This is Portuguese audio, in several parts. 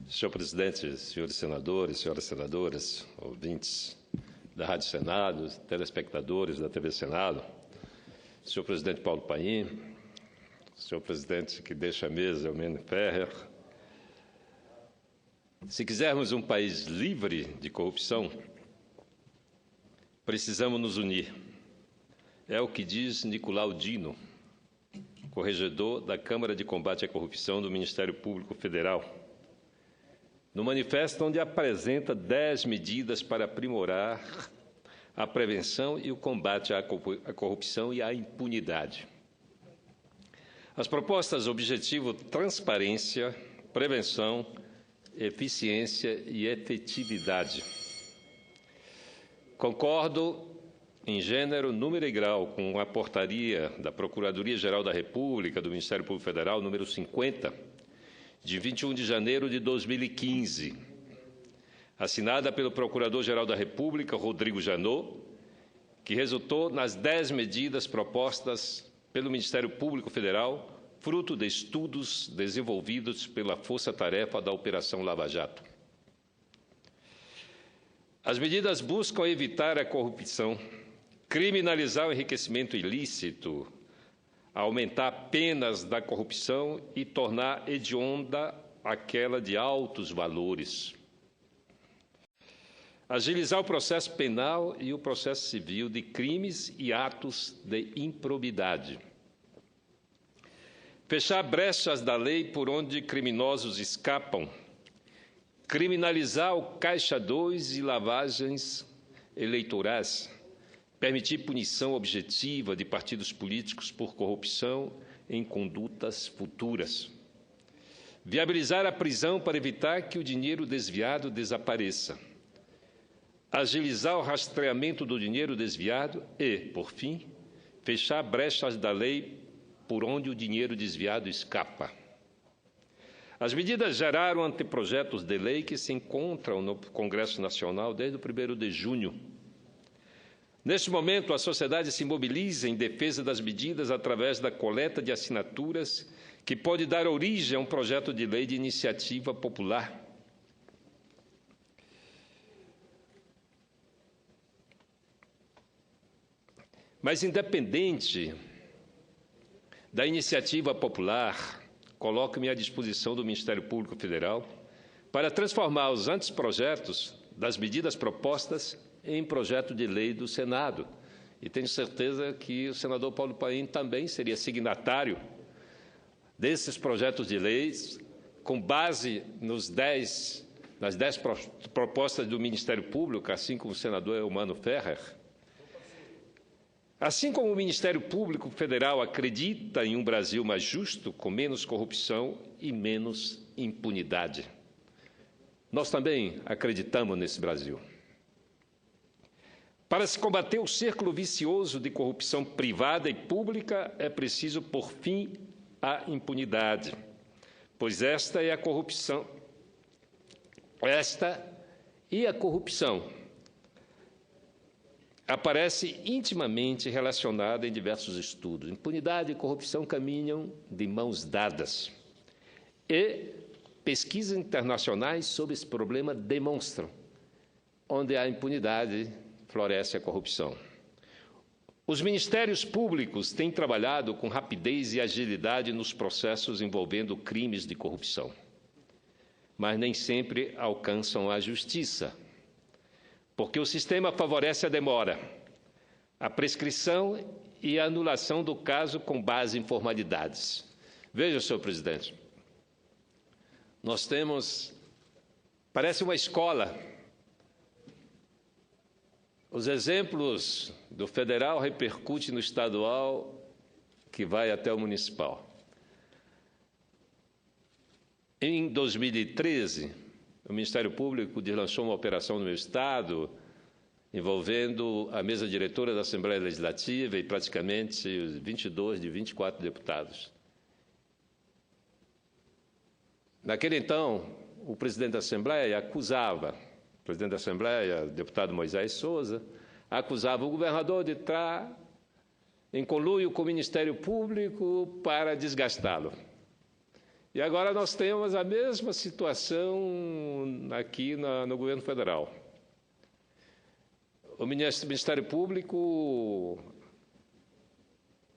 Senhor presidente, senhores senadores, senhoras senadoras, ouvintes da Rádio Senado, telespectadores da TV Senado, senhor presidente Paulo Paim, senhor presidente que deixa a mesa, Eumênio Ferrer. Se quisermos um país livre de corrupção, precisamos nos unir. É o que diz Nicolau Dino, corregedor da Câmara de Combate à Corrupção do Ministério Público Federal, no manifesto onde apresenta 10 medidas para aprimorar a prevenção e o combate à corrupção e à impunidade. As propostas objetivo transparência, prevenção, eficiência e efetividade. Concordo em gênero, número e grau com a portaria da Procuradoria-Geral da República do Ministério Público Federal, número 50, de 21 de janeiro de 2015, assinada pelo Procurador-Geral da República, Rodrigo Janot, que resultou nas 10 medidas propostas pelo Ministério Público Federal, fruto de estudos desenvolvidos pela Força-Tarefa da Operação Lava Jato. As medidas buscam evitar a corrupção, criminalizar o enriquecimento ilícito, aumentar penas da corrupção e tornar hedionda aquela de altos valores. Agilizar o processo penal e o processo civil de crimes e atos de improbidade. Fechar brechas da lei por onde criminosos escapam. Criminalizar o Caixa 2 e lavagens eleitorais. Permitir punição objetiva de partidos políticos por corrupção em condutas futuras. Viabilizar a prisão para evitar que o dinheiro desviado desapareça. Agilizar o rastreamento do dinheiro desviado e, por fim, fechar brechas da lei por onde o dinheiro desviado escapa. As medidas geraram anteprojetos de lei que se encontram no Congresso Nacional desde o 1º de junho. Neste momento, a sociedade se mobiliza em defesa das medidas através da coleta de assinaturas que pode dar origem a um projeto de lei de iniciativa popular. Mas, independente da iniciativa popular, coloco-me à disposição do Ministério Público Federal para transformar os anteprojetos das medidas propostas em projeto de lei do Senado. E tenho certeza que o senador Paulo Paim também seria signatário desses projetos de leis, com base nas 10 propostas do Ministério Público, assim como o senador Eumênio Ferrer. Assim como o Ministério Público Federal acredita em um Brasil mais justo, com menos corrupção e menos impunidade, nós também acreditamos nesse Brasil. Para se combater o círculo vicioso de corrupção privada e pública, é preciso pôr fim à impunidade, pois esta e a corrupção aparece intimamente relacionada em diversos estudos. Impunidade e corrupção caminham de mãos dadas. E pesquisas internacionais sobre esse problema demonstram onde há impunidade, floresce a corrupção. Os ministérios públicos têm trabalhado com rapidez e agilidade nos processos envolvendo crimes de corrupção, mas nem sempre alcançam a justiça, porque o sistema favorece a demora, a prescrição e a anulação do caso com base em formalidades. Veja, senhor presidente, nós temos, parece uma escola. Os exemplos do federal repercutem no estadual, que vai até o municipal. Em 2013, o Ministério Público deslanchou uma operação no meu estado, envolvendo a mesa diretora da Assembleia Legislativa e praticamente 22 de 24 deputados. Naquele então, o presidente da Assembleia acusava, o presidente da Assembleia, o deputado Moisés Souza, acusava o governador de estar em conluio com o Ministério Público para desgastá-lo. E agora nós temos a mesma situação aqui no governo federal. O Ministério Público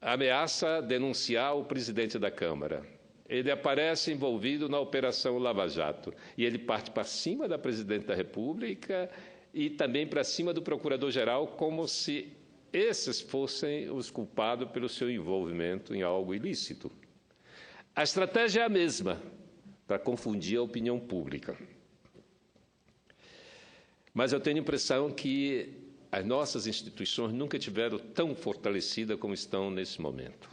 ameaça denunciar o presidente da Câmara. Ele aparece envolvido na Operação Lava Jato. E ele parte para cima da presidente da República e também para cima do procurador-geral, como se esses fossem os culpados pelo seu envolvimento em algo ilícito. A estratégia é a mesma, para confundir a opinião pública. Mas eu tenho a impressão que as nossas instituições nunca estiveram tão fortalecidas como estão nesse momento.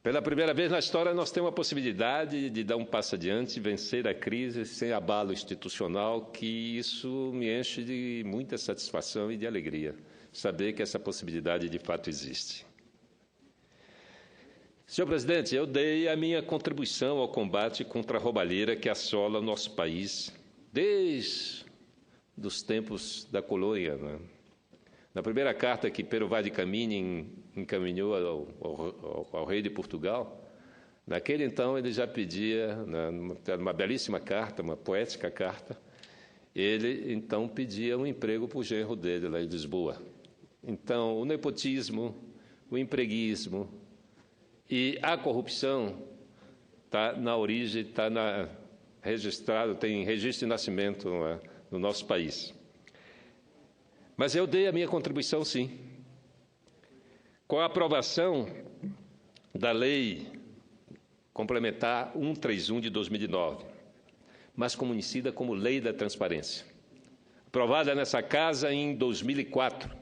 Pela primeira vez na história, nós temos a possibilidade de dar um passo adiante, vencer a crise sem abalo institucional, que isso me enche de muita satisfação e de alegria, saber que essa possibilidade de fato existe. Senhor presidente, eu dei a minha contribuição ao combate contra a roubalheira que assola o nosso país desde os tempos da colônia, né? Na primeira carta que Pero Vaz de Caminha encaminhou ao rei de Portugal, naquele então ele já pedia, uma belíssima carta, uma poética carta, ele então pedia um emprego para o genro dele lá em Lisboa. Então, o nepotismo, o empreguismo e a corrupção está na origem, registrado, tem registro de nascimento no nosso país. Mas eu dei a minha contribuição, sim. Com a aprovação da Lei Complementar 131 de 2009, mais conhecida como Lei da Transparência, aprovada nessa Casa em 2004,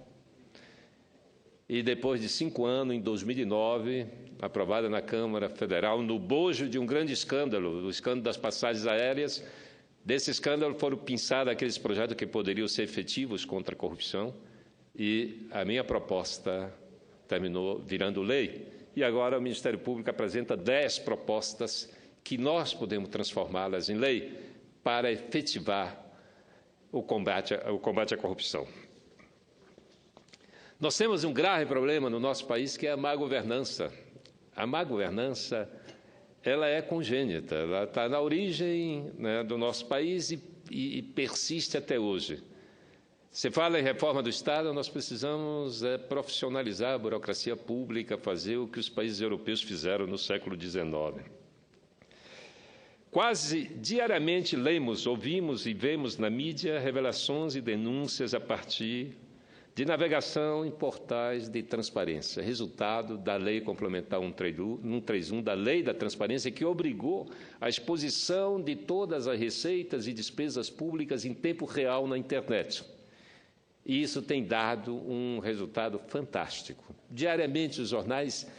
e depois de 5 anos, em 2009, aprovada na Câmara Federal, no bojo de um grande escândalo, o escândalo das passagens aéreas. Desse escândalo foram pensados aqueles projetos que poderiam ser efetivos contra a corrupção, e a minha proposta terminou virando lei. E agora o Ministério Público apresenta 10 propostas que nós podemos transformá-las em lei para efetivar o combate à corrupção. Nós temos um grave problema no nosso país, que é a má governança. A má governança, ela é congênita, ela está na origem, né, do nosso país e persiste até hoje. Se fala em reforma do Estado, nós precisamos profissionalizar a burocracia pública, fazer o que os países europeus fizeram no século XIX. Quase diariamente lemos, ouvimos e vemos na mídia revelações e denúncias a partir de navegação em portais de transparência, resultado da Lei Complementar 131, da Lei da Transparência, que obrigou a exposição de todas as receitas e despesas públicas em tempo real na internet. E isso tem dado um resultado fantástico. Diariamente, os jornais,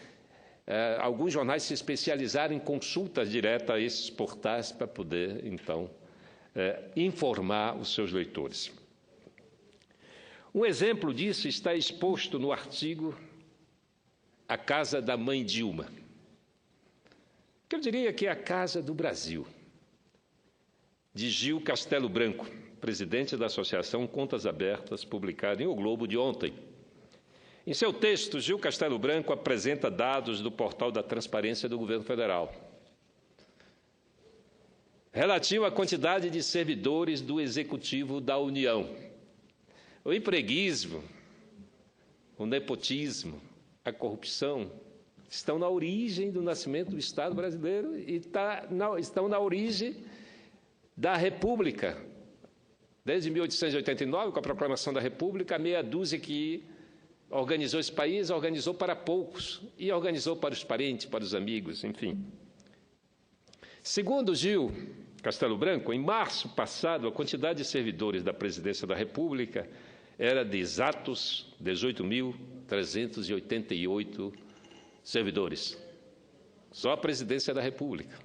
alguns jornais se especializaram em consultas diretas a esses portais para poder, então, informar os seus leitores. Um exemplo disso está exposto no artigo A Casa da Mãe Dilma, que eu diria que é a casa do Brasil, de Gil Castelo Branco, presidente da Associação Contas Abertas, publicado em O Globo de ontem. Em seu texto, Gil Castelo Branco apresenta dados do portal da Transparência do Governo Federal, relativo à quantidade de servidores do Executivo da União. O empreguismo, o nepotismo, a corrupção estão na origem do nascimento do Estado brasileiro e estão na origem da República. Desde 1889, com a proclamação da República, a meia dúzia que organizou esse país, organizou para poucos e organizou para os parentes, para os amigos, enfim. Segundo Gil Castelo Branco, em março passado, a quantidade de servidores da Presidência da República era de exatos 18.388 servidores. Só a Presidência da República.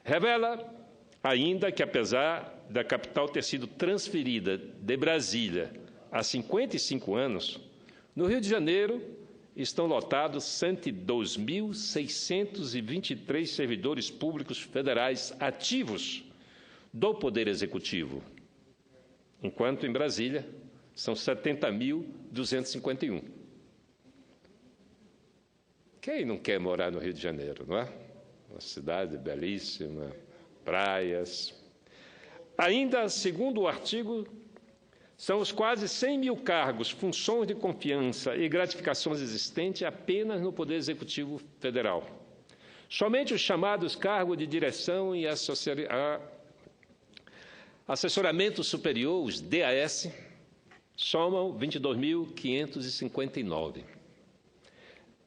Revela ainda que, apesar da capital ter sido transferida de Brasília há 55 anos, no Rio de Janeiro estão lotados 102.623 servidores públicos federais ativos do Poder Executivo, enquanto em Brasília são 70.251. Quem não quer morar no Rio de Janeiro, não é? uma cidade belíssima, praias. Ainda, segundo o artigo, são os quase 100 mil cargos, funções de confiança e gratificações existentes apenas no Poder Executivo Federal. Somente os chamados cargos de direção e assessoramento superior, os DAS, somam 22.559.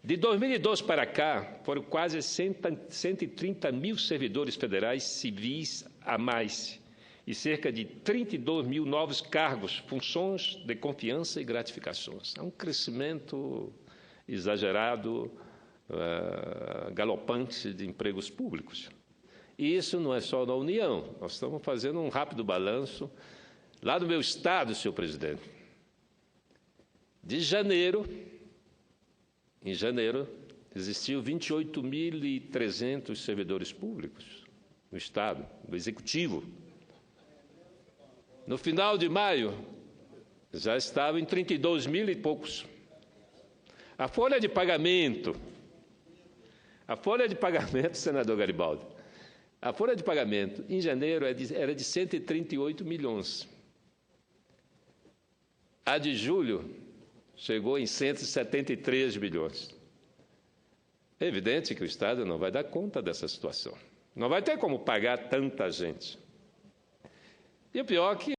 De 2002 para cá, foram quase 130 mil servidores federais civis a mais e cerca de 32 mil novos cargos, funções de confiança e gratificações. É um crescimento exagerado, galopante de empregos públicos. E isso não é só na União. Nós estamos fazendo um rápido balanço lá no meu estado, senhor presidente. De janeiro, em janeiro, existiam 28.300 servidores públicos no estado, no executivo. No final de maio, já estava em 32 mil e poucos. A folha de pagamento, senador Garibaldi, a folha de pagamento em janeiro era de 138 milhões. A de julho chegou em 173 milhões. É evidente que o Estado não vai dar conta dessa situação. Não vai ter como pagar tanta gente. E o pior é que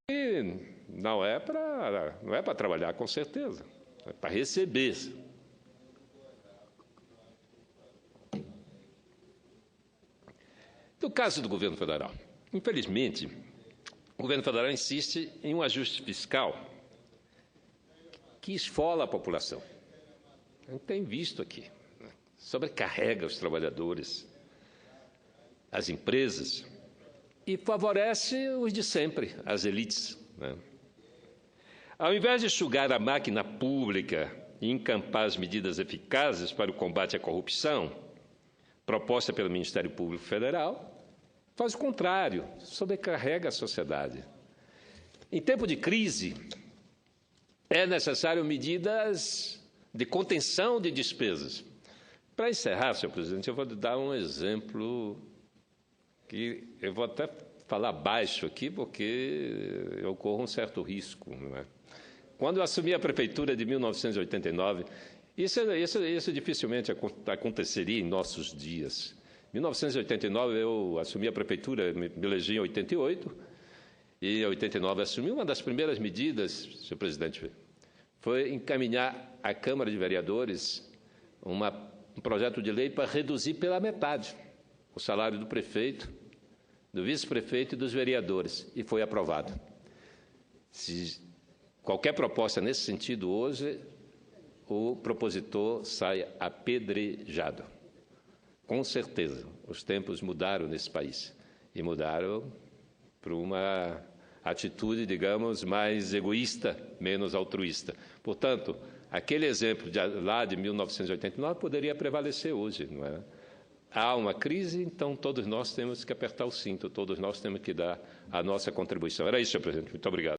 não é para trabalhar, com certeza. É para receber. No caso do governo federal, infelizmente, o governo federal insiste em um ajuste fiscal que esfola a população. A gente tem visto aqui, né? Sobrecarrega os trabalhadores, as empresas, e favorece os de sempre, as elites, né? Ao invés de enxugar a máquina pública e encampar as medidas eficazes para o combate à corrupção, proposta pelo Ministério Público Federal, faz o contrário, sobrecarrega a sociedade. Em tempo de crise, é necessário medidas de contenção de despesas. Para encerrar, senhor presidente, eu vou dar um exemplo que eu vou até falar baixo aqui, porque eu corro um certo risco, não é? Quando eu assumi a prefeitura de 1989, isso dificilmente aconteceria em nossos dias. Em 1989, eu assumi a prefeitura, me elegi em 88, e em 89 assumi. Uma das primeiras medidas, senhor presidente, foi encaminhar à Câmara de Vereadores um projeto de lei para reduzir pela metade o salário do prefeito, do vice-prefeito e dos vereadores, e foi aprovado. Se qualquer proposta nesse sentido hoje, o propositor sai apedrejado. Com certeza, os tempos mudaram nesse país, e mudaram para uma atitude, digamos, mais egoísta, menos altruísta. Portanto, aquele exemplo lá de 1989 poderia prevalecer hoje, não é? Há uma crise, então todos nós temos que apertar o cinto, todos nós temos que dar a nossa contribuição. Era isso, senhor presidente. Muito obrigado.